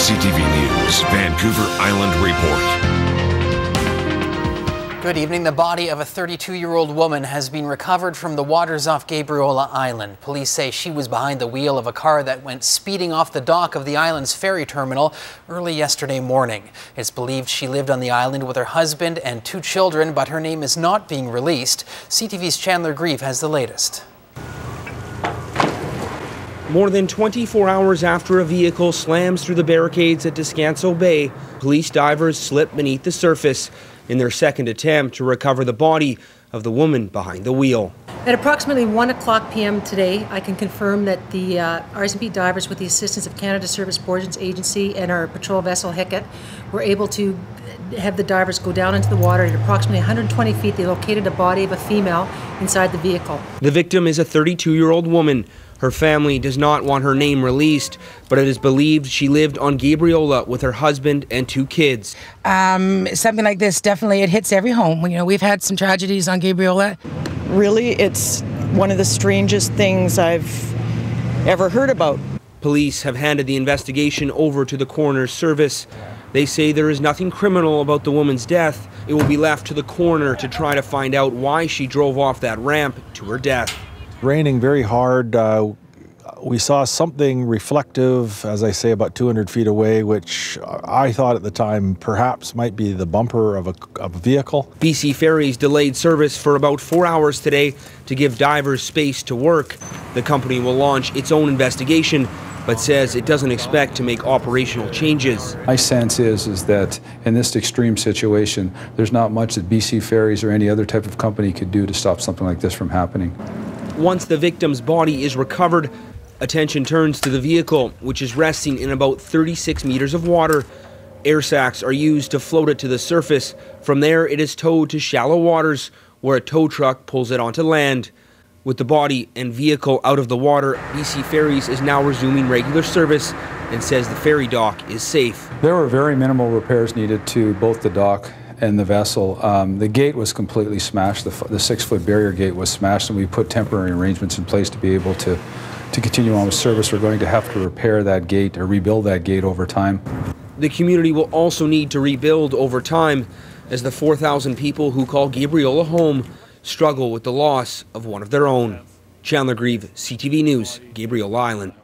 CTV News, Vancouver Island Report. Good evening. The body of a 32-year-old woman has been recovered from the waters off Gabriola Island. Police say she was behind the wheel of a car that went speeding off the dock of the island's ferry terminal early yesterday morning. It's believed she lived on the island with her husband and 2 children, but her name is not being released. CTV's Chandler Grieve has the latest. More than 24 hours after a vehicle slams through the barricades at Descanso Bay, police divers slip beneath the surface in their second attempt to recover the body of the woman behind the wheel. At approximately 1:00 p.m. today, I can confirm that the RCMP divers, with the assistance of Canada Surface Boards Agency and our patrol vessel Hecate, were able to have the divers go down into the water. At approximately 120 feet, they located a body of a female inside the vehicle. The victim is a 32-year-old woman. Her family does not want her name released, but it is believed she lived on Gabriola with her husband and 2 kids. Something like this, definitely, it hits every home. You know, we've had some tragedies on Gabriola. Really, it's one of the strangest things I've ever heard about. Police have handed the investigation over to the coroner's service. They say there is nothing criminal about the woman's death. It will be left to the coroner to try to find out why she drove off that ramp to her death. Raining very hard. We saw something reflective, as I say, about 200 feet away, which I thought at the time perhaps might be the bumper of a vehicle. BC Ferries delayed service for about 4 hours today to give divers space to work. The company will launch its own investigation, but says it doesn't expect to make operational changes. My sense is that in this extreme situation, there's not much that BC Ferries or any other type of company could do to stop something like this from happening. Once the victim's body is recovered, attention turns to the vehicle, which is resting in about 36 meters of water. Air sacs are used to float it to the surface. From there, it is towed to shallow waters, where a tow truck pulls it onto land. With the body and vehicle out of the water, BC Ferries is now resuming regular service and says the ferry dock is safe. There were very minimal repairs needed to both the dock and the vessel. The gate was completely smashed. The 6-foot barrier gate was smashed, and we put temporary arrangements in place to be able to continue on with service. We're going to have to repair that gate or rebuild that gate over time. The community will also need to rebuild over time as the 4,000 people who call Gabriola home struggle with the loss of one of their own. Chandler Grieve, CTV News, Gabriola Island.